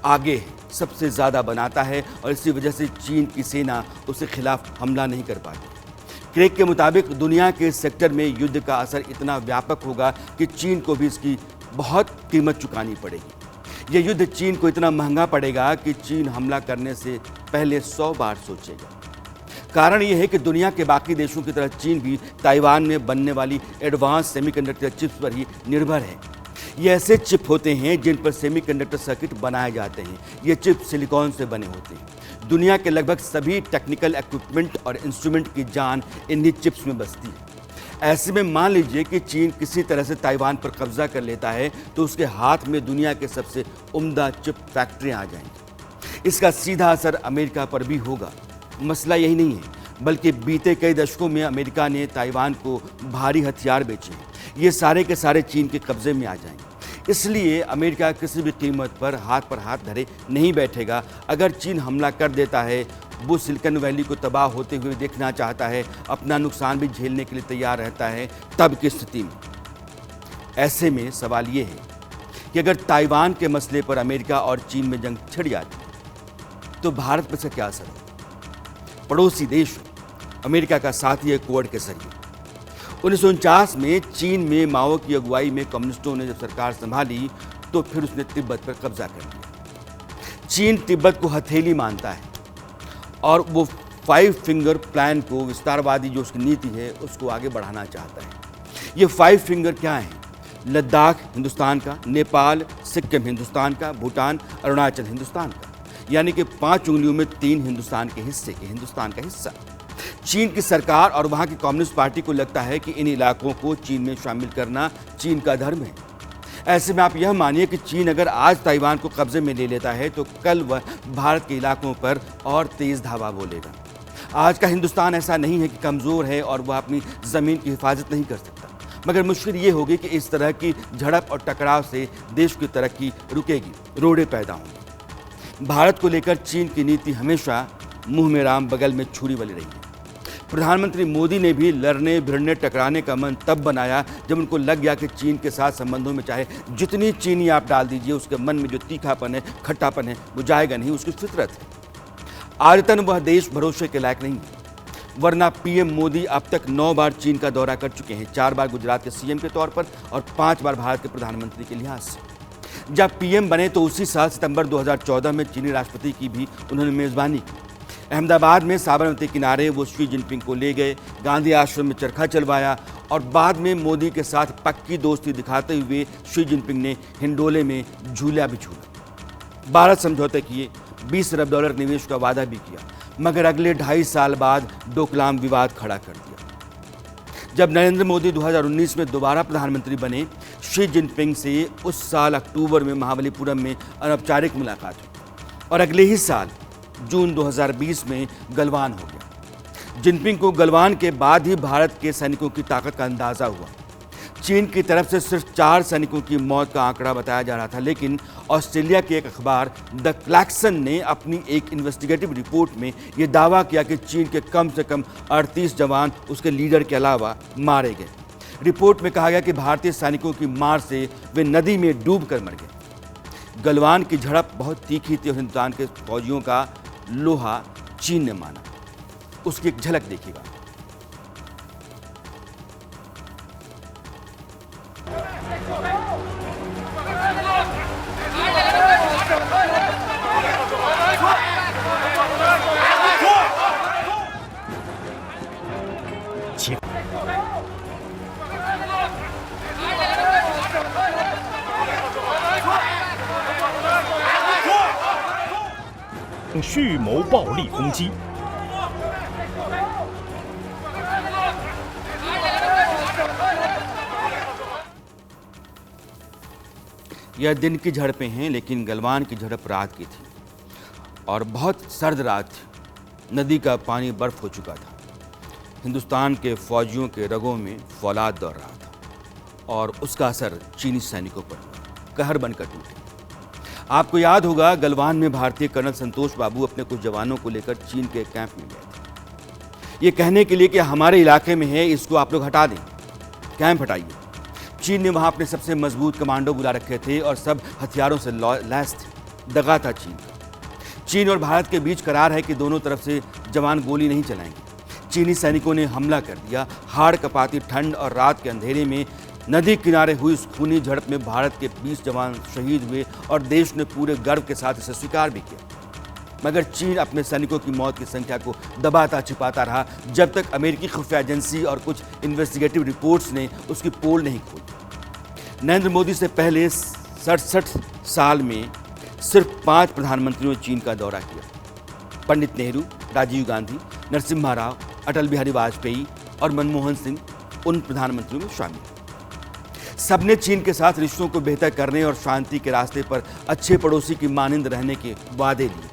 आगे है, सबसे ज़्यादा बनाता है और इसी वजह से चीन की सेना उसके खिलाफ हमला नहीं कर पाती। क्रेग के मुताबिक दुनिया के सेक्टर में युद्ध का असर इतना व्यापक होगा कि चीन को भी इसकी बहुत कीमत चुकानी पड़ेगी। यह युद्ध चीन को इतना महंगा पड़ेगा कि चीन हमला करने से पहले 100 बार सोचेगा। कारण यह है कि दुनिया के बाकी देशों की तरह चीन भी ताइवान में बनने वाली एडवांस सेमीकंडक्टर चिप्स पर ही निर्भर है। ये ऐसे चिप होते हैं जिन पर सेमीकंडक्टर सर्किट बनाए जाते हैं। ये चिप सिलिकॉन से बने होते हैं। दुनिया के लगभग सभी टेक्निकल इक्विपमेंट और इंस्ट्रूमेंट की जान इन्हीं चिप्स में बसती है। ऐसे में मान लीजिए कि चीन किसी तरह से ताइवान पर कब्जा कर लेता है तो उसके हाथ में दुनिया के सबसे उम्दा चिप फैक्ट्रियाँ आ जाएंगी। इसका सीधा असर अमेरिका पर भी होगा। मसला यही नहीं है, बल्कि बीते कई दशकों में अमेरिका ने ताइवान को भारी हथियार बेचे। ये सारे के सारे चीन के कब्जे में आ जाएंगे। इसलिए अमेरिका किसी भी कीमत पर हाथ धरे नहीं बैठेगा। अगर चीन हमला कर देता है, वो सिलिकॉन वैली को तबाह होते हुए देखना चाहता है, अपना नुकसान भी झेलने के लिए तैयार रहता है, तब की स्थिति में ऐसे में सवाल ये है कि अगर ताइवान के मसले पर अमेरिका और चीन में जंग छिड़ जाती तो भारत पर से क्या असर होगा? पड़ोसी देश अमेरिका का साथी है क्वाड के जरिए। 1949 में चीन में माओ की अगुवाई में कम्युनिस्टों ने जब सरकार संभाली तो फिर उसने तिब्बत पर कब्जा कर लिया। चीन तिब्बत को हथेली मानता है और वो 5 फिंगर प्लान को, विस्तारवादी जो उसकी नीति है, उसको आगे बढ़ाना चाहता है। ये 5 फिंगर क्या हैं? लद्दाख हिंदुस्तान का, नेपाल, सिक्किम हिंदुस्तान का, भूटान, अरुणाचल हिंदुस्तान का, यानी कि 5 उंगलियों में 3 हिंदुस्तान के हिस्से के हिंदुस्तान का हिस्सा। चीन की सरकार और वहाँ की कम्युनिस्ट पार्टी को लगता है कि इन इलाकों को चीन में शामिल करना चीन का धर्म है। ऐसे में आप यह मानिए कि चीन अगर आज ताइवान को कब्जे में ले लेता है तो कल वह भारत के इलाकों पर और तेज धावा बोलेगा। आज का हिंदुस्तान ऐसा नहीं है कि कमज़ोर है और वह अपनी ज़मीन की हिफाजत नहीं कर सकता, मगर मुश्किल ये होगी कि इस तरह की झड़प और टकराव से देश की तरक्की रुकेगी, रोड़े पैदा होंगी। भारत को लेकर चीन की नीति हमेशा मुंह में राम बगल में छुरी वाली रही है। प्रधानमंत्री मोदी ने भी लड़ने भिड़ने टकराने का मन तब बनाया जब उनको लग गया कि चीन के साथ संबंधों में चाहे जितनी चीनी आप डाल दीजिए, उसके मन में जो तीखापन है, खट्टापन है, वो जाएगा नहीं, उसकी फितरत है। आदतन वह देश भरोसे के लायक नहीं है, वरना पीएम मोदी अब तक 9 बार चीन का दौरा कर चुके हैं, 4 बार गुजरात के सीएम के तौर पर और 5 बार भारत के प्रधानमंत्री के लिहाज से। जब पीएम बने तो उसी साल सितंबर 2014 में चीनी राष्ट्रपति की भी उन्होंने मेज़बानी की। अहमदाबाद में साबरमती किनारे वो शी जिनपिंग को ले गए, गांधी आश्रम में चरखा चलवाया और बाद में मोदी के साथ पक्की दोस्ती दिखाते हुए शी जिनपिंग ने हिंडोले में झूला भी झूला। भारत समझौते किए, $20 अरब निवेश का वादा भी किया, मगर अगले 2.5 साल बाद डोकलाम विवाद खड़ा कर दिया। जब नरेंद्र मोदी 2019 में दोबारा प्रधानमंत्री बने, शी जिनपिंग से उस साल अक्टूबर में महाबलीपुरम में अनौपचारिक मुलाकात हुई और अगले ही साल जून 2020 में गलवान हो गया। जिनपिंग को गलवान के बाद ही भारत के सैनिकों की ताकत का अंदाजा हुआ। चीन की तरफ से सिर्फ 4 सैनिकों की मौत का आंकड़ा बताया जा रहा था, लेकिन ऑस्ट्रेलिया के एक अखबार द क्लैक्सन ने अपनी एक इन्वेस्टिगेटिव रिपोर्ट में यह दावा किया कि चीन के कम से कम 38 जवान उसके लीडर के अलावा मारे गए। रिपोर्ट में कहा गया कि भारतीय सैनिकों की मार से वे नदी में डूब कर मर गए। गलवान की झड़प बहुत तीखी थी और हिंदुस्तान के फौजियों का लोहा चीन ने माना। उसकी एक झलक देखिएगा।《蓄谋暴力攻击》。 यह दिन की झड़पें हैं, लेकिन गलवान की झड़प रात की थी और बहुत सर्द रात थी। नदी का पानी बर्फ हो चुका था। हिंदुस्तान के फौजियों के रगों में फौलाद दौड़ रहा था और उसका असर चीनी सैनिकों पर हुआ, कहर बनकर टूटे। आपको याद होगा, गलवान में भारतीय कर्नल संतोष बाबू अपने कुछ जवानों को लेकर चीन के कैंप में गए थे, ये कहने के लिए कि हमारे इलाके में है, इसको आप लोग हटा दें, कैंप हटाइए। चीन ने वहां अपने सबसे मजबूत कमांडो बुला रखे थे और सब हथियारों से लैस थे। दगा था चीन और भारत के बीच करार है कि दोनों तरफ से जवान गोली नहीं चलाएंगे। चीनी सैनिकों ने हमला कर दिया। हाड़ कपाती ठंड और रात के अंधेरे में नदी किनारे हुई इस खूनी झड़प में भारत के 20 जवान शहीद हुए और देश ने पूरे गर्व के साथ इसे स्वीकार भी किया। मगर चीन अपने सैनिकों की मौत की संख्या को दबाता छिपाता रहा जब तक अमेरिकी खुफिया एजेंसी और कुछ इन्वेस्टिगेटिव रिपोर्ट्स ने उसकी पोल नहीं खोली। नरेंद्र मोदी से पहले 67 साल में सिर्फ 5 प्रधानमंत्रियों ने चीन का दौरा किया। पंडित नेहरू, राजीव गांधी, नरसिम्हा राव, अटल बिहारी वाजपेयी और मनमोहन सिंह उन प्रधानमंत्रियों में शामिल। सबने चीन के साथ रिश्तों को बेहतर करने और शांति के रास्ते पर अच्छे पड़ोसी की मानिंद रहने के वादे लिए।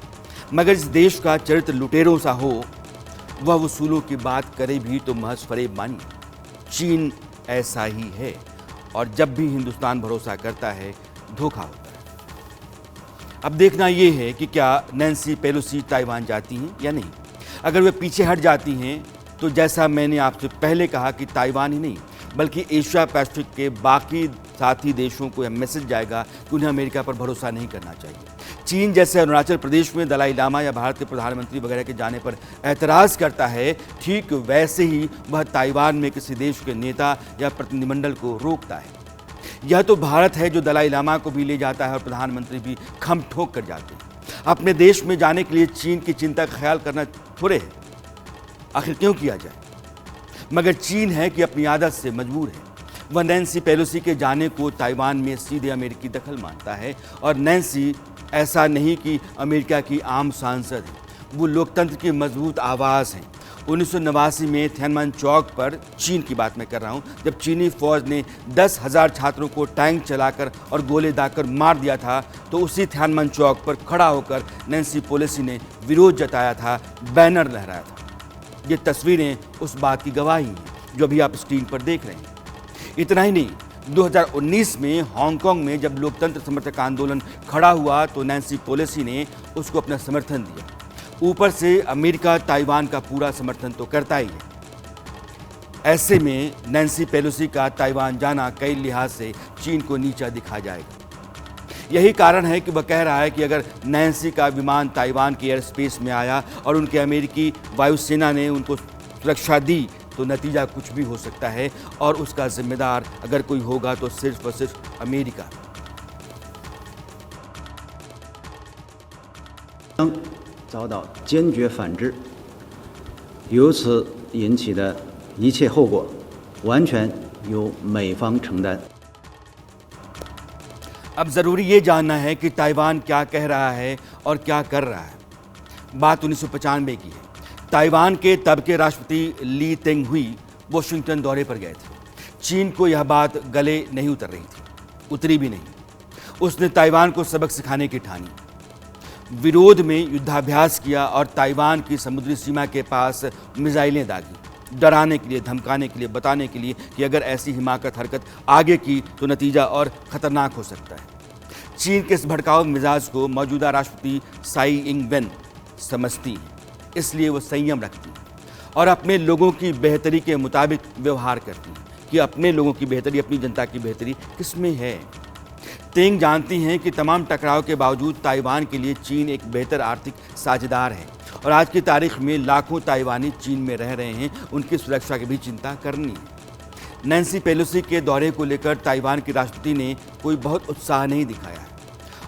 मगर इस देश का चरित्र लुटेरों सा हो, वह वसूलों की बात करे भी तो महज फरेब मानिए। चीन ऐसा ही है और जब भी हिंदुस्तान भरोसा करता है, धोखा होता है। अब देखना यह है कि क्या नैन्सी पेलोसी ताइवान जाती हैं या नहीं। अगर वे पीछे हट जाती हैं तो जैसा मैंने आपसे पहले कहा कि ताइवान ही नहीं बल्कि एशिया पैसिफिक के बाकी साथी देशों को यह मैसेज जाएगा कि उन्हें अमेरिका पर भरोसा नहीं करना चाहिए। चीन जैसे अरुणाचल प्रदेश में दलाई लामा या भारत के प्रधानमंत्री वगैरह के जाने पर एतराज़ करता है, ठीक वैसे ही वह ताइवान में किसी देश के नेता या प्रतिनिधिमंडल को रोकता है। यह तो भारत है जो दलाई लामा को भी ले जाता है और प्रधानमंत्री भी खम ठोक कर जाते हैं। अपने देश में जाने के लिए चीन की चिंता का ख्याल करना थोड़े है, आखिर क्यों किया जाए। मगर चीन है कि अपनी आदत से मजबूर है। वह नैन्सी पेलोसी के जाने को ताइवान में सीधे अमेरिकी दखल मानता है और नैन्सी ऐसा नहीं कि अमेरिका की आम सांसद है, वो लोकतंत्र की मजबूत आवाज़ हैं। 1989 में थियाननमेन चौक पर, चीन की बात मैं कर रहा हूँ, जब चीनी फौज ने 10,000 छात्रों को टैंक चलाकर और गोले दागकर मार दिया था, तो उसी थियाननमेन चौक पर खड़ा होकर नैन्सी पेलोसी ने विरोध जताया था, बैनर लहराया था। ये तस्वीरें उस बात की गवाही हैं जो अभी आप स्क्रीन पर देख रहे हैं। इतना ही नहीं, 2019 में हांगकांग में जब लोकतंत्र समर्थक आंदोलन खड़ा हुआ तो नैन्सी पेलोसी ने उसको अपना समर्थन दिया। ऊपर से अमेरिका ताइवान का पूरा समर्थन तो करता ही है। ऐसे में नैन्सी पेलोसी का ताइवान जाना कई लिहाज से चीन को नीचा दिखा जाएगा। यही कारण है कि वह कह रहा है कि अगर नैन्सी का विमान ताइवान के एयर स्पेस में आया और उनके अमेरिकी वायुसेना ने उनको सुरक्षा दी तो नतीजा कुछ भी हो सकता है, और उसका जिम्मेदार अगर कोई होगा तो सिर्फ और सिर्फ अमेरिका। 遭到坚决反制，由此引起的一切后果，完全由美方承担。 अब ज़रूरी ये जानना है कि ताइवान क्या कह रहा है और क्या कर रहा है। बात 1995 की है। ताइवान के तब के राष्ट्रपति ली तेंग हुई वॉशिंगटन दौरे पर गए थे। चीन को यह बात गले नहीं उतर रही थी, उतरी भी नहीं। उसने ताइवान को सबक सिखाने की ठानी, विरोध में युद्धाभ्यास किया और ताइवान की समुद्री सीमा के पास मिसाइलें दागी, डराने के लिए, धमकाने के लिए, बताने के लिए कि अगर ऐसी हिमाकत हरकत आगे की तो नतीजा और ख़तरनाक हो सकता है। चीन के इस भड़काऊ मिजाज को मौजूदा राष्ट्रपति साई इंग वेन समझती हैं, इसलिए वो संयम रखती हैं और अपने लोगों की बेहतरी के मुताबिक व्यवहार करती हैं कि अपने लोगों की बेहतरी, अपनी जनता की बेहतरी किसमें है। तेंग जानती हैं कि तमाम टकराव के बावजूद ताइवान के लिए चीन एक बेहतर आर्थिक साझेदार है और आज की तारीख में लाखों ताइवानी चीन में रह रहे हैं, उनकी सुरक्षा की भी चिंता करनी है। नैन्सी पेलोसी के दौरे को लेकर ताइवान की राष्ट्रपति ने कोई बहुत उत्साह नहीं दिखाया है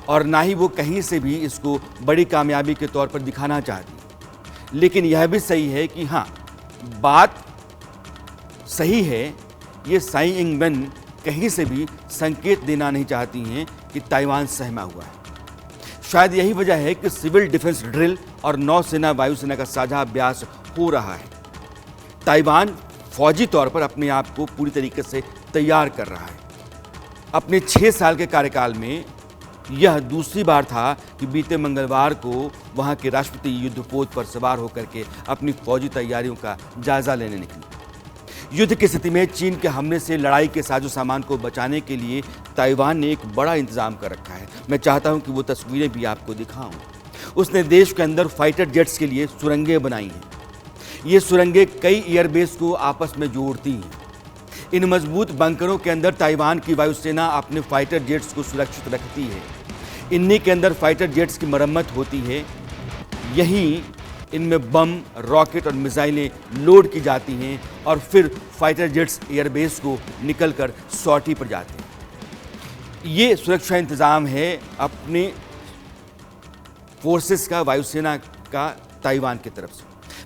और ना ही वो कहीं से भी इसको बड़ी कामयाबी के तौर पर दिखाना चाहती। लेकिन यह भी सही है कि हाँ, बात सही है, ये साई इंग वेन कहीं से भी संकेत देना नहीं चाहती हैं कि ताइवान सहमा हुआ है। शायद यही वजह है कि सिविल डिफेंस ड्रिल और नौसेना वायुसेना का साझा अभ्यास हो रहा है। ताइवान फौजी तौर पर अपने आप को पूरी तरीके से तैयार कर रहा है। अपने 6 साल के कार्यकाल में यह दूसरी बार था कि बीते मंगलवार को वहां के राष्ट्रपति युद्धपोत पर सवार होकर के अपनी फौजी तैयारियों का जायजा लेने निकली। युद्ध की स्थिति में चीन के हमले से लड़ाई के साजो सामान को बचाने के लिए ताइवान ने एक बड़ा इंतजाम कर रखा है। मैं चाहता हूं कि वो तस्वीरें भी आपको दिखाऊं। उसने देश के अंदर फाइटर जेट्स के लिए सुरंगें बनाई हैं। ये सुरंगें कई एयरबेस को आपस में जोड़ती हैं। इन मजबूत बंकरों के अंदर ताइवान की वायुसेना अपने फाइटर जेट्स को सुरक्षित रखती है। इन्हीं के अंदर फाइटर जेट्स की मरम्मत होती है। यहीं इनमें बम, रॉकेट और मिसाइलें लोड की जाती हैं और फिर फाइटर जेट्स एयरबेस को निकलकर सॉर्टी पर जाते हैं। ये सुरक्षा इंतज़ाम है अपने फोर्सेस का, वायुसेना का ताइवान की तरफ से।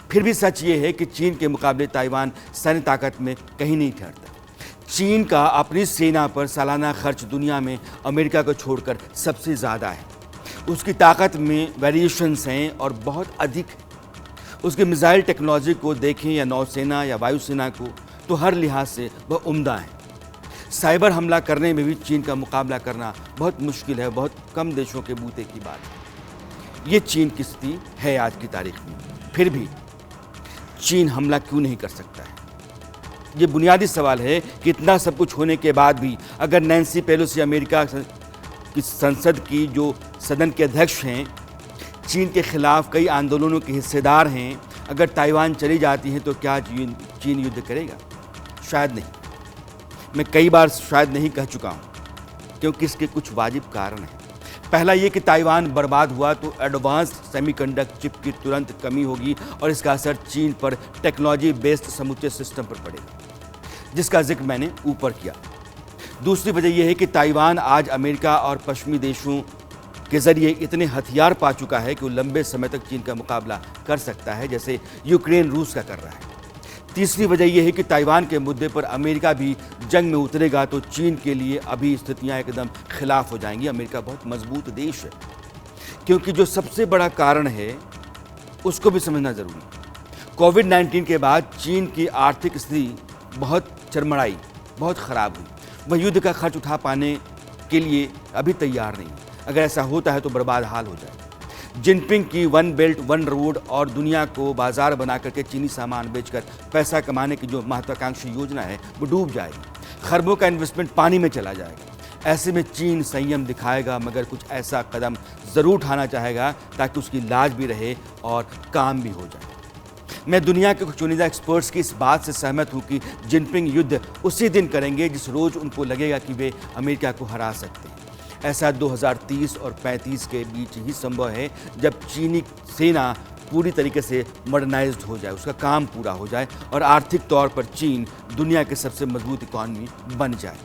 फिर भी सच ये है कि चीन के मुकाबले ताइवान सैन्य ताकत में कहीं नहीं ठहरता। चीन का अपनी सेना पर सालाना खर्च दुनिया में अमेरिका को छोड़कर सबसे ज़्यादा है। उसकी ताकत में वेरिएशंस हैं और बहुत अधिक है। उसकी मिसाइल टेक्नोलॉजी को देखें या नौसेना या वायुसेना को, तो हर लिहाज से वह उम्दा है। साइबर हमला करने में भी चीन का मुकाबला करना बहुत मुश्किल है, बहुत कम देशों के बूते की बात है। ये चीन की स्थिति है आज की तारीख में। फिर भी चीन हमला क्यों नहीं कर सकता है? ये बुनियादी सवाल है कि इतना सब कुछ होने के बाद भी अगर नैन्सी पेलोसी अमेरिका की संसद की जो सदन के अध्यक्ष हैं, चीन के खिलाफ कई आंदोलनों के हिस्सेदार हैं, अगर ताइवान चली जाती हैं तो क्या चीन युद्ध करेगा? शायद नहीं। मैं कई बार शायद नहीं कह चुका हूँ, क्योंकि इसके कुछ वाजिब कारण हैं। पहला ये कि ताइवान बर्बाद हुआ तो एडवांस सेमीकंडक्टर चिप की तुरंत कमी होगी और इसका असर चीन पर टेक्नोलॉजी बेस्ड समूचे सिस्टम पर पड़ेगा, जिसका जिक्र मैंने ऊपर किया। दूसरी वजह यह है कि ताइवान आज अमेरिका और पश्चिमी देशों के जरिए इतने हथियार पा चुका है कि वो लंबे समय तक चीन का मुकाबला कर सकता है, जैसे यूक्रेन रूस का कर रहा है। तीसरी वजह यह है कि ताइवान के मुद्दे पर अमेरिका भी जंग में उतरेगा तो चीन के लिए अभी स्थितियां एकदम खिलाफ हो जाएंगी। अमेरिका बहुत मजबूत देश है, क्योंकि जो सबसे बड़ा कारण है उसको भी समझना जरूरी है। कोविड-19 के बाद चीन की आर्थिक स्थिति बहुत चरमराई, बहुत ख़राब हुई। वह युद्ध का खर्च उठा पाने के लिए अभी तैयार नहीं। अगर ऐसा होता है तो बर्बाद हाल हो जाए। जिनपिंग की वन बेल्ट वन रोड और दुनिया को बाजार बना करके चीनी सामान बेचकर पैसा कमाने की जो महत्वाकांक्षी योजना है वो डूब जाएगी। खरबों का इन्वेस्टमेंट पानी में चला जाएगा। ऐसे में चीन संयम दिखाएगा, मगर कुछ ऐसा कदम ज़रूर उठाना चाहेगा ताकि उसकी लाज भी रहे और काम भी हो जाए। मैं दुनिया के कुछ चुनिंदा एक्सपर्ट्स की इस बात से सहमत हूँ कि जिनपिंग युद्ध उसी दिन करेंगे जिस रोज़ उनको लगेगा कि वे अमेरिका को हरा सकते हैं। ऐसा 2030 और 35 के बीच ही संभव है, जब चीनी सेना पूरी तरीके से मॉडर्नाइज्ड हो जाए, उसका काम पूरा हो जाए और आर्थिक तौर पर चीन दुनिया के सबसे मजबूत इकॉनमी बन जाए।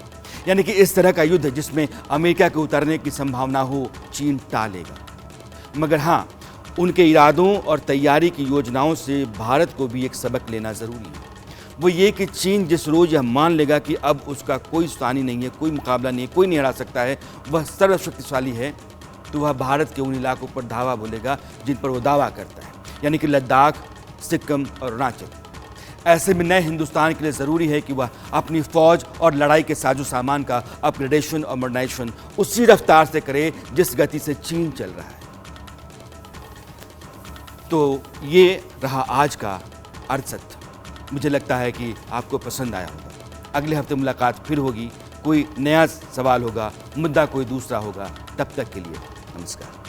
यानी कि इस तरह का युद्ध जिसमें अमेरिका के उतरने की संभावना हो, चीन टालेगा। मगर हाँ, उनके इरादों और तैयारी की योजनाओं से भारत को भी एक सबक लेना ज़रूरी है। वो ये कि चीन जिस रोज़ यह मान लेगा कि अब उसका कोई स्थानी नहीं है, कोई मुकाबला नहीं है, कोई नहीं हरा सकता है, वह सर्वशक्तिशाली है, तो वह भारत के उन इलाकों पर धावा बोलेगा जिन पर वो दावा करता है, यानी कि लद्दाख, सिक्किम और अरुणाचल। ऐसे में नए हिंदुस्तान के लिए ज़रूरी है कि वह अपनी फ़ौज और लड़ाई के साजो सामान का अपग्रेडेशन और मॉडर्नाइजेशन उसी रफ्तार से करे जिस गति से चीन चल रहा है। तो ये रहा आज का अर्धसत्य। मुझे लगता है कि आपको पसंद आया होगा। अगले हफ्ते मुलाकात फिर होगी, कोई नया सवाल होगा, मुद्दा कोई दूसरा होगा। तब तक के लिए नमस्कार।